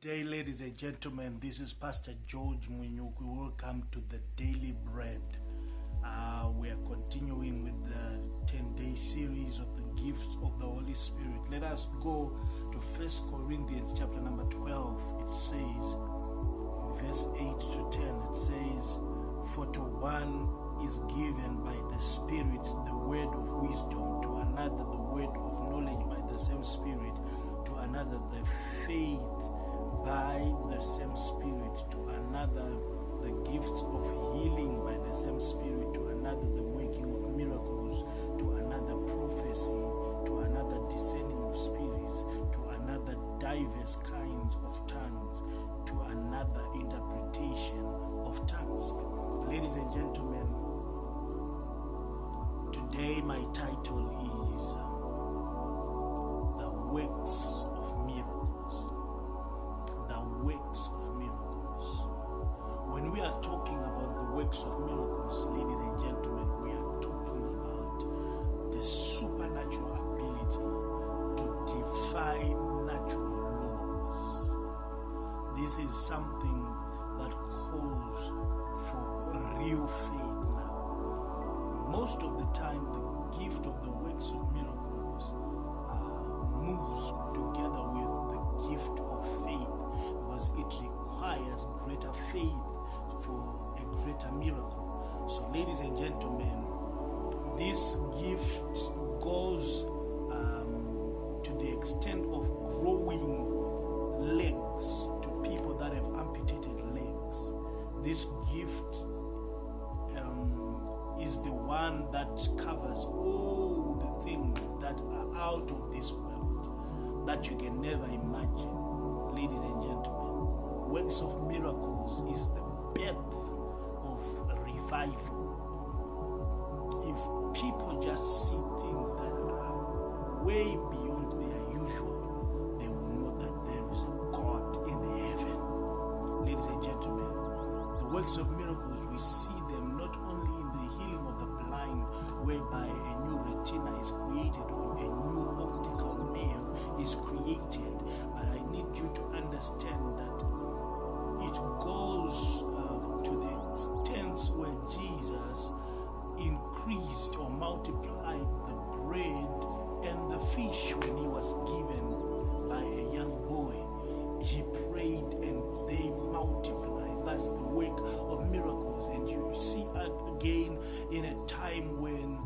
Day, ladies and gentlemen, this is Pastor George Munyuku. Welcome to the Daily Bread. We are continuing with the 10-day series of the gifts of the Holy Spirit. Let us go to 1 Corinthians chapter number 12. It says, verse 8 to 10, it says, "For to one is given by the Spirit the word of wisdom, to another the word of knowledge by the same Spirit, to another the faith by the same Spirit, to another the gifts of healing by the same Spirit, to another the working of miracles, to another prophecy, to another discerning of spirits, to another diverse kinds of tongues, to another interpretation of tongues." Ladies and gentlemen, today my title is The Works of Miracles. The works of miracles. When we are talking about the works of miracles, ladies and gentlemen, we are talking about the supernatural ability to defy natural laws. This is something that calls for real faith now. Most of the time, the gift of the works of miracles moves together with the gift of faith, because it requires greater faith for a greater miracle. So, ladies and gentlemen, this gift goes to the extent of growing legs to people that have amputated legs. This gift is the one that covers all the things that are out of this world that you can never imagine. Ladies and gentlemen, works of miracles is the birth of revival. If people just see things that are way beyond their usual, they will know that there is a God in heaven. Ladies and gentlemen, the works of miracles, we see them not only in the healing of the blind, whereby a new retina is created or a new optical nerve is created, but I need you to understand that it goes to the extent where Jesus increased or multiplied the bread and the fish when he was given by a young boy. He prayed and they multiplied. That's the work of miracles. And you see again in a time when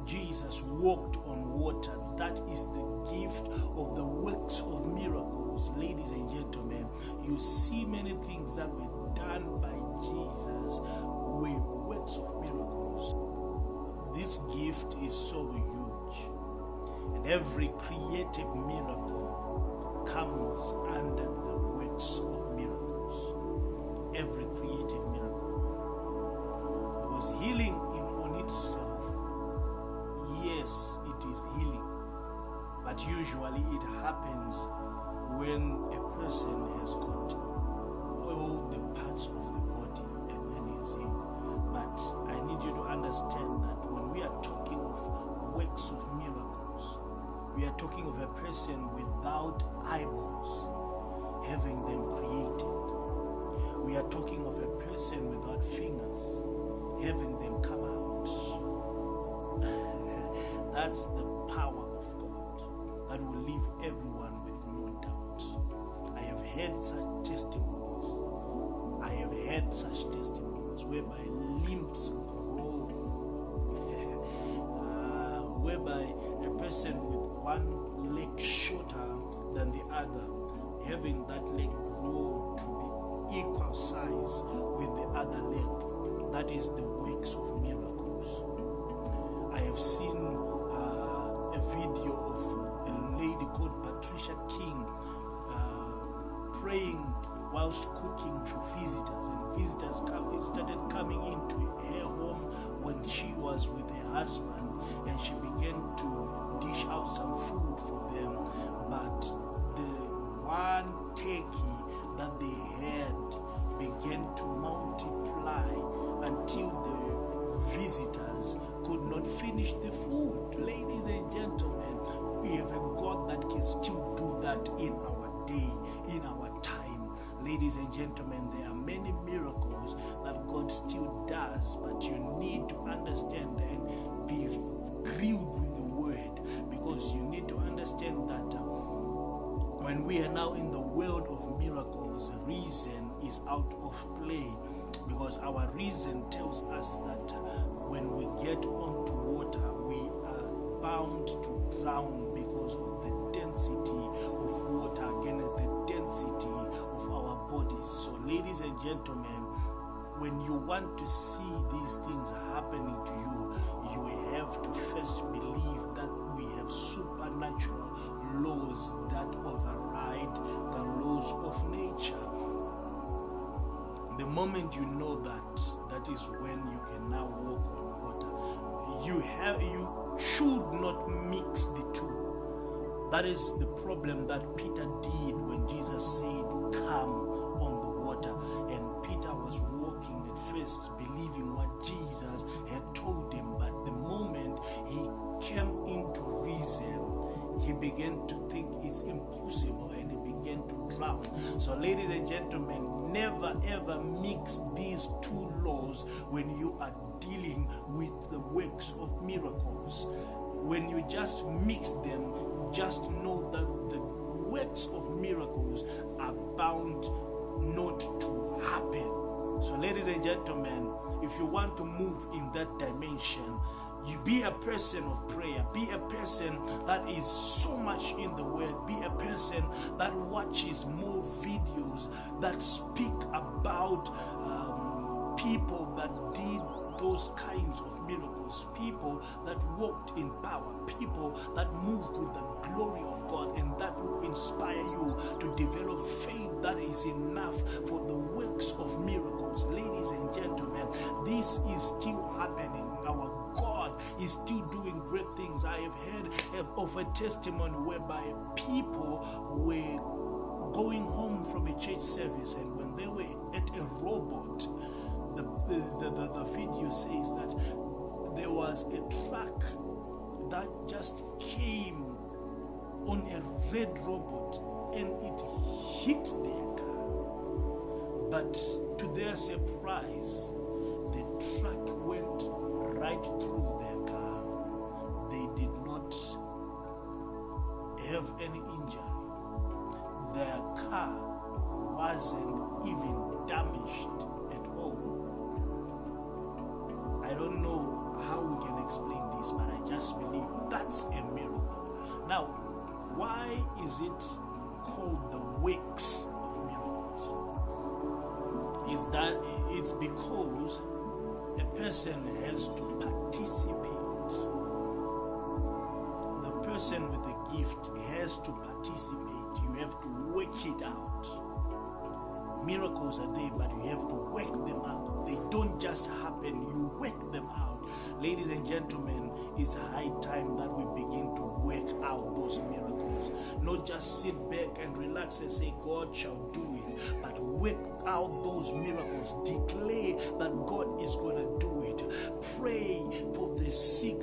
Jesus walked on water. That is the gift of the works of miracles. Ladies and gentlemen, you see many things that were done by Jesus were works of miracles. This gift is so huge, and every creative miracle comes under the works of miracles. Every creative miracle. Because healing on itself, yes, it is healing, but usually it happens when a person has got all the parts of the body and then he's healed. But I need you to understand that when we are talking of works of miracles, we are talking of a person without eyeballs, having them created. We are talking of a person without fingers, having them come out. That's the power of God that will leave everyone with no doubt. I have heard such testimonies. I have heard such testimonies whereby limbs grow, whereby a person with one leg shorter than the other, having that leg grow to be equal size with the other leg. That is the works of miracles. I have seen a video of a lady called Patricia King praying whilst cooking for visitors, and visitors started coming into her home when she was with her husband, and she began to dish out some food for them. But the one turkey that they had began to multiply until the visitors could not finish the food. Ladies and gentlemen, we have a God that can still do that in our day, in our time. ladies and gentlemen, there are many miracles that God still does, but you need to understand and be grilled with the word, because you need to understand that when we are now in the world of miracles, reason is out of play, because our reason tells us that when we get onto water, we are bound to drown because of the density of water against the density of our bodies. So ladies and gentlemen, when you want to see these things happening to you, you have to first believe that we have supernatural laws that override the laws of nature. The moment you know that, that is when you can now walk on water. You should not mix the two. That is the problem that Peter did when Jesus said, "Come on the water." And Peter was walking at first, believing what Jesus had told him. But the moment he came into reason, he began to think it's impossible, and he began to drown. So ladies and gentlemen, never ever mix these two laws when you are dealing with the works of miracles. When you just mix them, just know that the works of miracles are bound not to happen. So ladies and gentlemen, if you want to move in that dimension, you be a person of prayer, be a person that is so much in the word, be a person that watches more videos that speak about people that did those kinds of miracles, people that walked in power, people that moved with the glory of God, and that will inspire you to develop faith that is enough for the works of miracles. Ladies and gentlemen, this is still happening. Our God is still doing great things. I have heard of a testimony whereby people were going home from a church service, and when they were at a robot, the video says that there was a truck that just came on a red robot and it hit their car. But to their surprise, the truck went right through their car. They did not have any injury. Their car wasn't even damaged at all. I don't know how we can explain this, but I just believe that's a miracle. Now, why is it called the works of miracles? Is that it's because a person has to participate. The person with the gift has to participate. You have to work it out. Miracles are there, but you have to work them out. They don't just happen, you work them out. Ladies and gentlemen, it's high time that we begin to work out those miracles. Not just sit back and relax and say, God shall do it, but work out those miracles. Declare that God is going to do it. Pray for the sick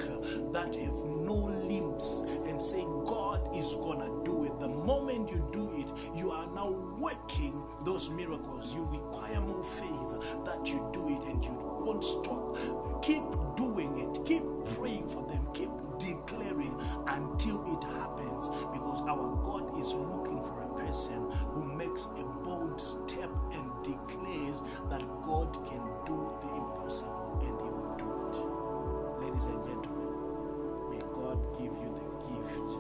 that have no limbs and say, God is going to do it. The moment you do it, you are now working those miracles. You require more faith that you do it, and you won't stop. Keep doing it. Keep praying for them. Keep declaring until it happens, because our God is looking for a person who makes a bold step and declares that God can do the impossible, and He will do it. Ladies and gentlemen, may God give you the gift